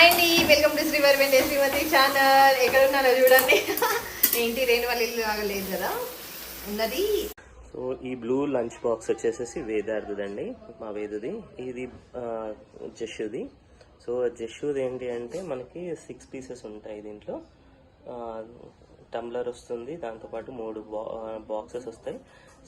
Hi అండి, welcome to Shrimati channel. ఎక్కడ ఉన్నారో చూడండి. ఏంటి రేణు వాళ్ళ ఇల్లు ఆగలేదు కదా ఉన్నది. సో ఈ బ్లూ లంచ్ బాక్స్ వచ్చేసేసి వేదార్థదండి, మా వేదుది. ఇది జషుది. సో జషుది ఏంటి అంటే మనకి 6 పీసెస్ ఉంటాయి దీంట్లో. టంబ్లర్ వస్తుంది, దాంతోపాటు 3 బాక్సెస్ వస్తాయి.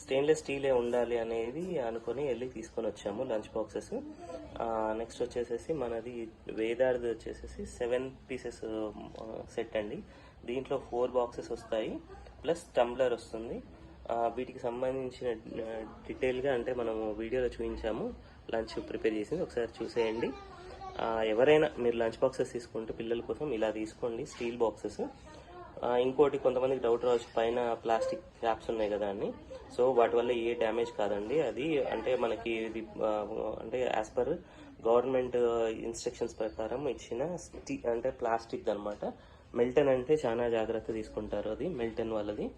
స్టెయిన్లెస్ స్టీలే ఉండాలి అనేది అనుకుని వెళ్ళి తీసుకొని వచ్చాము లంచ్ బాక్సెస్. నెక్స్ట్ వచ్చేసేసి మనది వేదార్థి వచ్చేసేసి 7 పీసెస్ సెట్ అండి. దీంట్లో 4 బాక్సెస్ వస్తాయి, ప్లస్ టంబ్లర్ వస్తుంది. వీటికి సంబంధించిన డీటెయిల్గా అంటే మనము వీడియోలో చూపించాము లంచ్ ప్రిపేర్ చేసింది, ఒకసారి చూసేయండి. ఎవరైనా మీరు లంచ్ బాక్సెస్ తీసుకుంటే పిల్లల కోసం ఇలా తీసుకోండి, స్టీల్ బాక్సెస్. ఇంకోటి కొంతమందికి డౌట్ రావచ్చు, పైన ప్లాస్టిక్ క్యాప్స్ ఉన్నాయి కదా అని. సో వాటి వల్ల ఏ డ్యామేజ్ కాదండి. అది అంటే మనకి ఇది అంటే యాజ్ పర్ గవర్నమెంట్ ఇన్స్ట్రక్షన్స్ ప్రకారం ఇచ్చిన అంటే ప్లాస్టిక్ అనమాట. మెల్టన్ అంటే చాలా జాగ్రత్త తీసుకుంటారు, అది మెల్టన్ వాళ్ళది.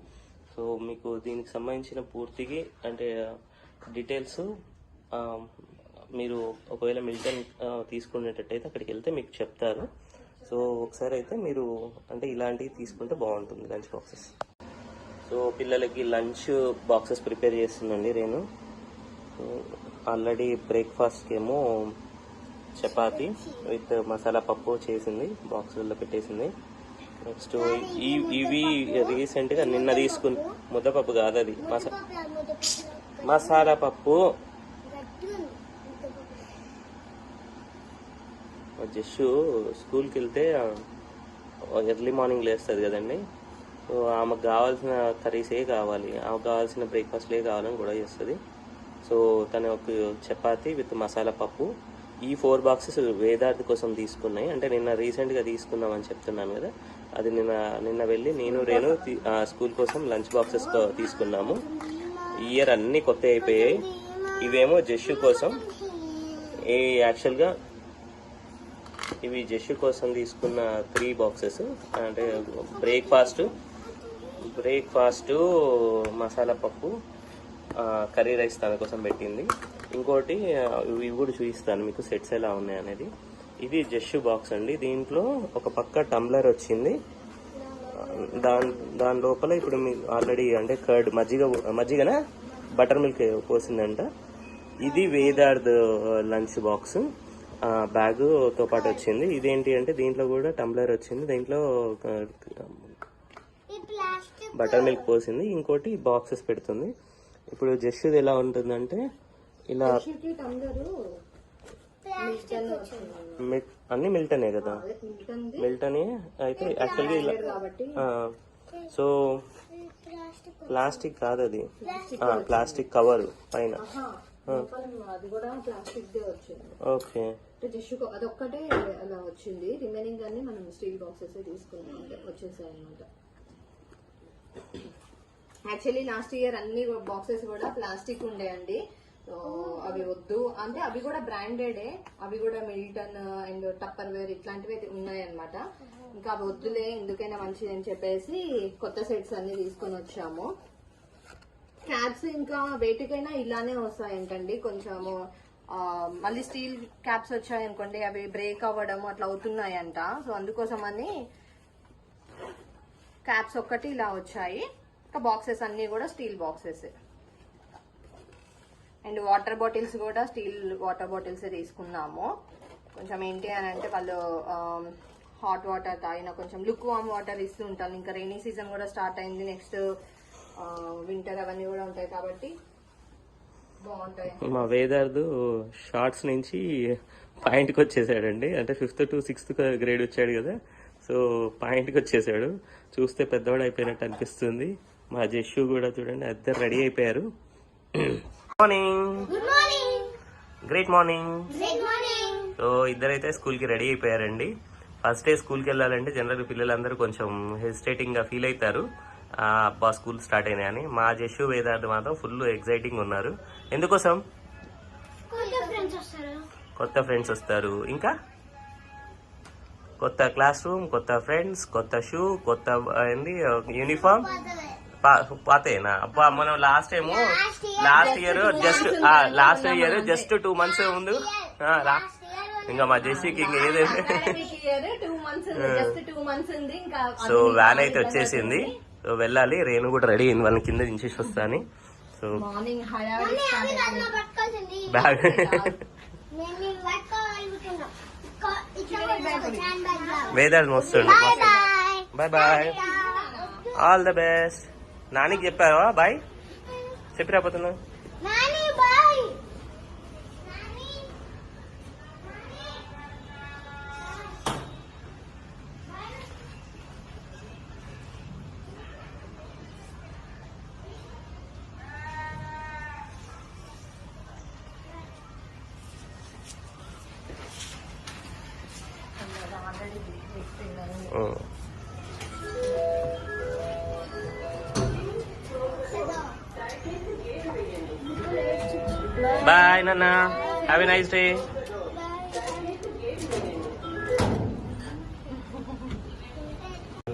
సో మీకు దీనికి సంబంధించిన పూర్తిగా అంటే డీటెయిల్స్ మీరు ఒకవేళ మిల్టన్ తీసుకునేటట్టయితే అక్కడికి వెళ్తే మీకు చెప్తారు. సో ఒకసారి అయితే మీరు అంటే ఇలాంటివి తీసుకుంటే బాగుంటుంది లంచ్ బాక్సెస్. సో పిల్లలకి లంచ్ బాక్సెస్ ప్రిపేర్ చేస్తుందండి నేను. ఆల్రెడీ బ్రేక్ఫాస్ట్కి ఏమో చపాతి విత్ మసాలా పప్పు చేసింది, బాక్సుల్లో పెట్టేసింది. నెక్స్ట్ ఇవి రీసెంట్గా నిన్న తీసుకుని ముద్దపప్పు కాదు, అది మసాలా పప్పు. జస్సు స్కూల్కి వెళ్తే ఎర్లీ మార్నింగ్ లేస్తుంది కదండి. సో ఆమెకు కావాల్సిన కర్రీసే కావాలి, ఆమెకు కావాల్సిన బ్రేక్ఫాస్ట్లే కావాలని కూడా చేస్తుంది. సో తను ఒక చపాతి విత్ మసాలా పప్పు. ఈ 4 బాక్సెస్ వేదార్థి కోసం తీసుకున్నాయి. అంటే నిన్న రీసెంట్గా తీసుకున్నామని చెప్తున్నాను కదా, అది నిన్న వెళ్ళి నేను రేణు స్కూల్ కోసం లంచ్ బాక్సెస్ తీసుకున్నాము. ఈ ఇయర్ అన్నీ కొత్త అయిపోయాయి. ఇవేమో జస్సు కోసం. యాక్చువల్గా ఇవి జస్సు కోసం తీసుకున్న 3 బాక్సెస్. అంటే బ్రేక్ఫాస్ట్ మసాలా పప్పు, కర్రీ రైస్ తన కోసం పెట్టింది. ఇంకోటి ఇవి కూడా చూపిస్తాను మీకు సెట్స్ ఎలా ఉన్నాయి అనేది. ఇది జస్సు బాక్స్ అండి. దీంట్లో ఒక పక్క టంబ్లర్ వచ్చింది, దాని లోపల ఇప్పుడు మీకు ఆల్రెడీ అంటే కర్డ్ మజ్జిగన బటర్ మిల్క్ పోసిందంట. ఇది వేదార్థ్ లంచ్ బాక్స్ బ్యాగుతో పాటు వచ్చింది. ఇదేంటి అంటే దీంట్లో కూడా టంబ్లర్ వచ్చింది, దీంట్లో బటర్ మిల్క్ పోసింది. ఇంకోటి బాక్సెస్ పెడుతుంది. ఇప్పుడు జస్సుది ఎలా ఉంటుందంటే ఇలా అన్ని మిల్టనే కదా, మిల్టనే అయితే యాక్చువల్గా ఇలా. సో ప్లాస్టిక్ కాదు అది, ప్లాస్టిక్ కవర్ పైన. ఓకే, అదొక్కటే అలా వచ్చింది, రిమైనింగ్ అన్ని మనం స్టీల్ బాక్సెస్ తీసుకున్నాం వచ్చేసాయి అనమాట. యాక్చువల్లీ లాస్ట్ ఇయర్ అన్ని బాక్సెస్ కూడా ప్లాస్టిక్ ఉండేయండి. అవి వద్దు అంటే అవి కూడా బ్రాండెడే, అవి కూడా మిల్టన్ అండ్ టప్పర్ వేర్ ఇట్లాంటివి అయితే ఉన్నాయన్నమాట. ఇంకా అవి వద్దులే, ఎందుకైనా మంచిది అని చెప్పేసి కొత్త సెట్స్ అన్ని తీసుకొని వచ్చాము. క్యాప్స్ ఇంకా వేటికైనా ఇలానే వస్తాయంటండి. కొంచెము మళ్ళీ స్టీల్ క్యాప్స్ వచ్చాయనుకోండి, అవి బ్రేక్ అవ్వడం అట్లా అవుతున్నాయంట. సో అందుకోసం అని క్యాప్స్ ఒక్కటి ఇలా వచ్చాయి. ఇంకా బాక్సెస్ అన్ని కూడా steel boxes. And water bottles కూడా స్టీల్ వాటర్ బాటిల్స్ తీసుకున్నాము. కొంచెం ఏంటి అని అంటే వాళ్ళు హాట్ వాటర్ తాగిన కొంచెం లుక్ వామ్ వాటర్ ఇస్తూ ఉంటారు. ఇంకా రైనీ సీజన్ కూడా స్టార్ట్ అయింది, నెక్స్ట్ వింటర్ అవన్నీ కూడా ఉంటాయి కాబట్టి బాగుంటాయి. మా వేదార్థు షార్ట్స్ నుంచి పాయింట్కి వచ్చేసాడండి. అంటే 5th to 6th గ్రేడ్ వచ్చాడు కదా, సో పాయింట్కి వచ్చేసాడు. చూస్తే పెద్దవాడు అయిపోయినట్టు అనిపిస్తుంది. మా జస్సు కూడా చూడండి, ఇద్దరు రెడీ అయిపోయారు. Morning, great morning. సో ఇద్దరైతే స్కూల్కి రెడీ అయిపోయారండి. ఫస్ట్ డే స్కూల్కి వెళ్ళాలంటే జనరల్ పిల్లలందరూ కొంచెం హెసిటేటింగ్గా ఫీల్ అవుతారు, అబ్బా స్కూల్ స్టార్ట్ అయినాయని. మా జస్సు వేదార్థి మాత్రం ఫుల్ ఎగ్జైటింగ్ ఉన్నారు. ఎందుకోసం? కొత్త ఫ్రెండ్స్ వస్తారు, ఇంకా కొత్త క్లాస్ రూమ్, కొత్త ఫ్రెండ్స్, కొత్త షూ, కొత్త యూనిఫామ్. పాతేనా? అబ్బా మనం లాస్ట్ ఇయర్ జస్ట్ 2 months ముందు ఇంకా మా జెస్సీకి ఇంకా ఏదైతే 2 months ఉంది, జస్ట్ 2 months ఉంది ఇంకా. సో వ్యాన్ అయితే వచ్చేసింది. సో వెళ్ళాలి. రేణు కూడా రెడీ అయింది, వాళ్ళని కింద దించేసి వస్తాను. సో మార్నింగ్ హడావిడి స్టార్ట్ బ్యాగ్ వేదాలు మోస్తుండు. Bye bye, all the best. నానికి చెప్పావా బాయ్? చెప్పి రాపోతున్నా. బాయ్ నాన్న, have a nice day.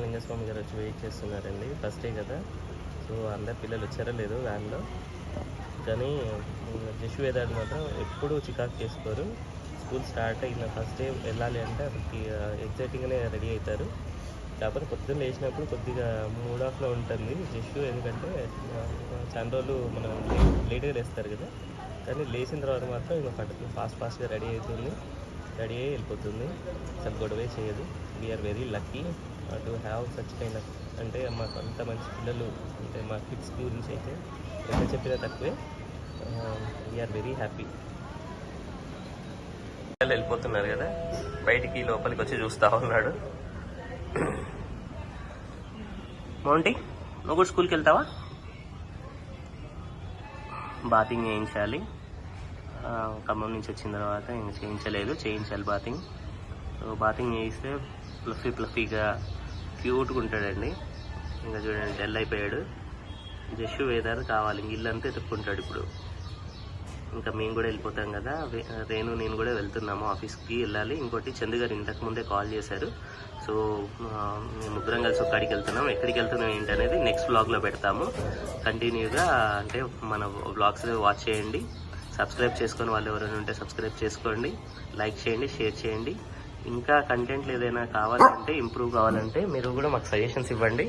Lingaswamy garu వచ్చి వెయిట్ చేస్తున్నారండి. ఫస్ట్ డే కదా, సో అందరు పిల్లలు వచ్చారో లేదు వ్యాన్లో. కానీ జషు వేదాడు మాత్రం ఎప్పుడూ చికాకు చేసుకోరు. స్కూల్ స్టార్ట్ అయిన ఫస్ట్ డే వెళ్ళాలి అంటే అక్కడికి ఎగ్జైటింగ్గానే రెడీ అవుతారు. కాకపోతే పొద్దున్న లేచినప్పుడు కొద్దిగా మూడ్ ఆఫ్లో ఉంటుంది జషు, ఎందుకంటే చాలా రోజులు మనం లేట్గా లేస్తారు కదా. కానీ లేచిన తర్వాత మాత్రం ఇంకా ఫాస్ట్గా రెడీ అవుతుంది, రెడీ అయ్యి వెళ్ళిపోతుంది. అసలు గొడవే చేయదు. We are very lucky to have such kind of, అంటే మాకు అంత మంచి పిల్లలు, అంటే మా కిడ్స్ గురించి అయితే ఎంత చెప్పినా తక్కువే. We are very happy. పిల్లలు వెళ్ళిపోతున్నారు కదా, బయటికి లోపలికి వచ్చి చూస్తూ ఉన్నాడు. మౌంటీ, నువ్వు కూడా స్కూల్కి వెళ్తావా? బాతింగ్ చేయించాలి. ఖమ్మం నుంచి వచ్చిన తర్వాత ఇంకా చేయించాలి బాతింగ్. సో బాతింగ్ చేయిస్తే ఫ్లఫీగా క్యూట్గా ఉంటాడండి. ఇంకా చూడండి డల్ అయిపోయాడు. జషు వేదాలు కావాలి, ఇల్లంతా ఎత్తుక్కుంటాడు ఇప్పుడు. ఇంకా మేము కూడా వెళ్ళిపోతాం కదా, రేణు నేను కూడా వెళ్తున్నాము, ఆఫీస్కి వెళ్ళాలి. ఇంకోటి చందు గారు ఇంతకు ముందే కాల్ చేశారు. సో మేము ముగ్గురం కలిసి ఒక్కడికి వెళ్తున్నాం. ఎక్కడికి వెళ్తున్నాం ఏంటి అనేది నెక్స్ట్ వ్లాగ్లో పెడతాము. కంటిన్యూగా అంటే మన వ్లాగ్స్ వాచ్ చేయండి. సబ్స్క్రైబ్ చేసుకొని వాళ్ళు ఎవరైనా ఉంటే సబ్స్క్రైబ్ చేసుకోండి, లైక్ చేయండి, షేర్ చేయండి. ఇంకా కంటెంట్లు ఏదైనా కావాలంటే, ఇంప్రూవ్ కావాలంటే మీరు కూడా మాకు సజెషన్స్ ఇవ్వండి.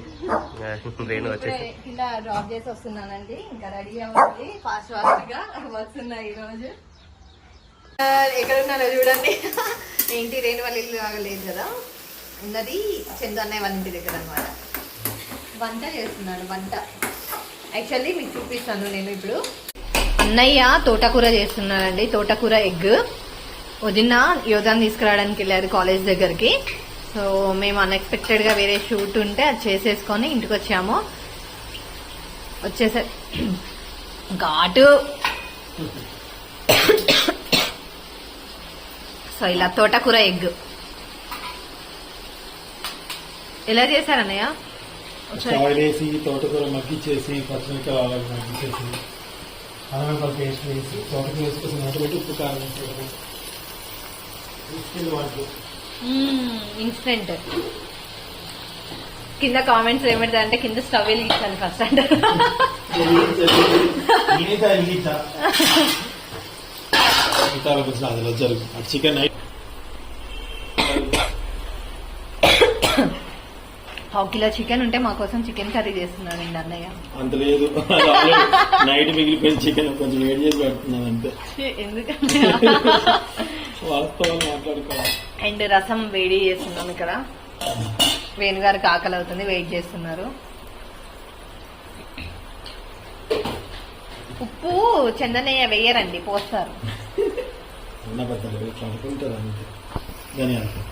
రేణు వచ్చేసి కింద డ్రాప్ చేసి వస్తున్నానండి. ఇంకా రెడీ అవ్వాలి, ఫాస్ట్ గా వస్తున్నాయి ఈ రోజు. ఎక్కడ ఉన్నారో చూడండి. ఏంటి రేణు వాళ్ళ ఇల్లు ఆగలేదు కదా, ఉన్నది చందు అన్నయ్య వాళ్ళ ఇంటి దగ్గర అనమాట. వంట చేస్తున్నాను. వంట యాక్చువల్లీ మీకు చూపిస్తాను నేను ఇప్పుడు. అన్నయ్య తోటకూర చేస్తున్నానండి, తోటకూర ఎగ్. వదిన యోధాన్ని తీసుకురావడానికి వెళ్ళారు కాలేజ్ దగ్గరికి. సో మేము అన్ఎక్స్పెక్టెడ్ గా వేరే షూట్ ఉంటే అది చేసేసుకొని ఇంటికి వచ్చాము. వచ్చేసే ఘాటు. సో ఇలా తోటకూర ఎగ్ ఎలా చేశారన్నయ్య? ఆయిల్ వేసి తోటకూర మగ్గిచ్చేసి పచ్చిమిరపకాయలు మగ్గిచ్చేసి అల్లం పేస్ట్ వేసి తోటకూర వేసుకొని మూటబెట్టి ఉప్పు కారం ఇన్స్టెంట్. కింద కామెంట్స్ ఏమిటంటే కింద స్టవ్ వెలిగించాలి ఫస్ట్ అంటారు. చికెన్ ½ కిలో చికెన్ ఉంటే మా కోసం చికెన్ కర్రీ చేస్తున్నాడు అండి అన్నయ్య. అంత లేదు, నైట్ మిగిలిపోయిన చికెన్ కొంచెం వేడి చేసి పెడుతున్నాను అంతే. ఎందుకంటే వాస్తవాలు మాట్లాడుకోవాలి. అండ్ రసం వేడి చేస్తున్నాం ఇక్కడ. వేణుగారికి ఆకలి అవుతుంది, వెయిట్ చేస్తున్నారు. ఉప్పు చందనయ్య వేయరండి, పోస్తారు. అనుకుంటారు అంతే. ధన్యవాదాలు.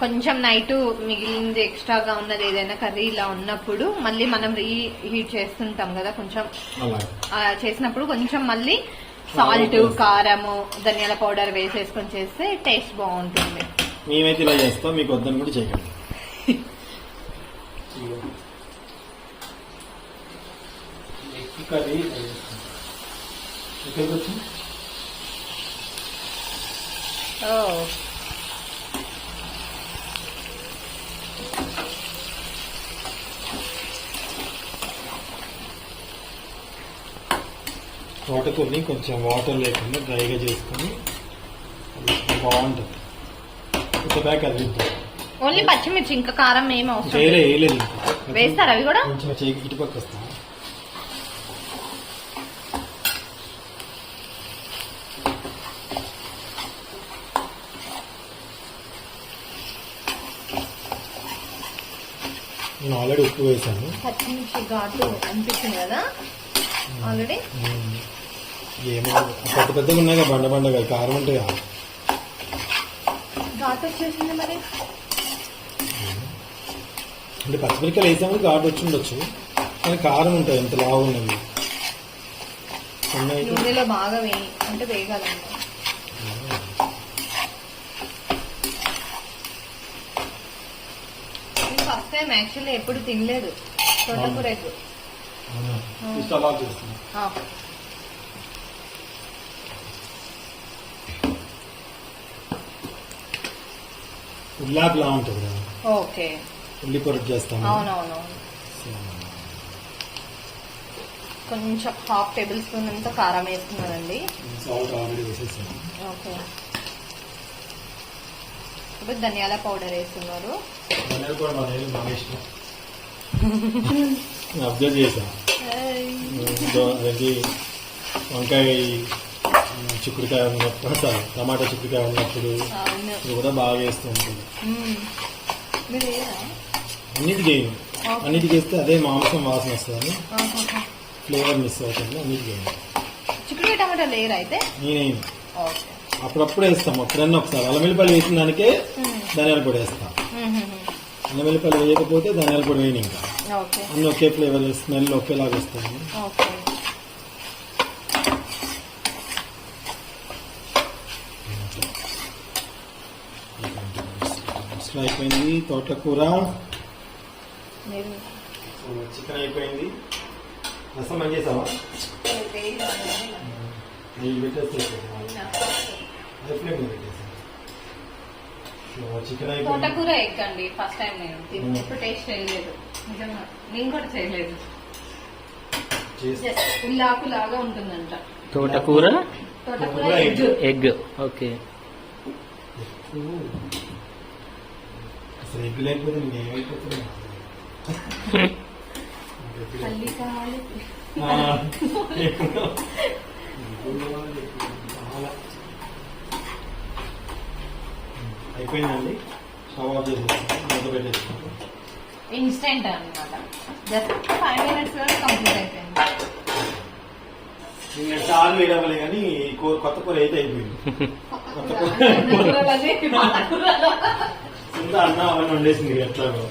కొంచెం నైట్ మిగిలింది ఎక్స్ట్రాగా ఉన్నది ఏదైనా కర్రీ ఇలా ఉన్నప్పుడు మళ్ళీ మనం రీహీట్ చేస్తుంటాం కదా, కొంచెం చేసినప్పుడు కొంచెం మళ్ళీ సాల్ట్, కారము, ధనియాల పౌడర్ వేసేసుకొని చేస్తే టేస్ట్ బాగుంటుంది. మేమైతే ఇలా చేస్తాం, మీకు వద్దని కూడా చేయకండి. కర్రీ ఎక్కడికి వచ్చింది? తోటకూరని కొంచెం వాటర్ లేకుండా డ్రైగా చేసుకొని బాగుంటుంది. ఒక ప్యాక్ అది ఓన్లీ పచ్చిమిర్చి, ఇంకా కారం ఏం అవసరం చేయలే లేదు. వేయలేదు వేస్తారు అవి కూడా? కొంచెం చేయి ఇటుపక్క వస్తాం. నేను ఆల్రెడీ ఉప్పు వేసాను. పచ్చిమిర్చి ఘాటు అనిపిస్తుంది కదా ఆల్రెడీ. ఏమో పెద్ద పెద్దగా ఉన్నాయి బండ బండగా కారం ఉంటాయి. ఘాటు వచ్చేసింది మరి. అంటే పచ్చిమిరకాయలు వేసాము ఘాటు వచ్చి ఉండొచ్చు, కానీ కారం ఉంటాయి ఎంత లావు ఉన్నది. నూనెలో బాగా అంటే వేయగలండి. నేను ఫస్ట్ టైం యాక్చువల్లీ ఎప్పుడు తినలేదు తోటకూర ఎగ్. ఇష్టం చేస్తున్నాను. ఉల్లాకులా ఉంటుంది కదా, ఓకే. ఉల్లి పొరటు చేస్తాము. అవునవును. కొంచెం హాఫ్ టేబుల్ స్పూన్ అంతా కారం వేస్తున్నానండి. సాల్ట్ ఆల్రెడీ వేసేసాను. ఓకే. ఇప్పుడు ధనియాల పౌడర్ వేస్తున్నారు. ధనియాల పౌడర్ మన ఇష్టం. అబ్జర్వ్ చేసా. అది వంకాయ చిక్కుడుకాయ ఉన్నప్పుడు, టమాటా చిక్కుడుకాయ ఉన్నప్పుడు ఇది కూడా బాగా వేస్తూ ఉంటుంది. అన్నిటికీ అన్నిటికి వేస్తే అదే మాంసం వాసన వస్తుంది, ఫ్లేవర్ మిస్ అవుతుంది. అన్నిటికీ చిక్కుడుకాయ టమాటా లేరు అయితే నేనేం అప్పుడప్పుడు వేస్తాం. అప్పుడన్నా ఒకసారి అల్లం వెల్లిపాయలు వేసిన దానికే ధనియాల పొడి వేస్తాం. అల్లం వెల్లిపాయలు వేయకపోతే ధనియాల పొడి వేయను. ఇంకా అన్ని ఒకే ఫ్లేవర్, స్మెల్ ఒకేలాగా వస్తుంది. అయిపోయింది తోటకూర, చికెన్ అయిపోయింది. రసం ఏం చేసావా? చికెన్ అయిపోయింది. తోటకూర ఎగ్ అండి ఫస్ట్ టైం నేను ఎప్పుడు టేస్ట్ చేయలేదు. నిజంగా నేను కూడా చేయలేదు. ఉల్లాకు లాగా ఉంటుందంట తోటకూర ఎగ్. ఓకే. అసలు ఎగ్ లేకపోతే నేనేమైపోతున్నా. అయిపోయిందండి. స్టవ్ ఆఫ్ చేసేసుకుంటాం, మూత పెట్టేసుకుంటాం. ఇన్స్టెంట్ అన్నమాట. జస్ట్ 5 minutes లో కంప్లీట్ అయిపోయింది. ఇంకా చాలు వేయడమలే కానీ కొత్త కూర అయితే అయిపోయింది. ఇంత అన్న అవన్నీ వండేసింది ఎట్లాగో.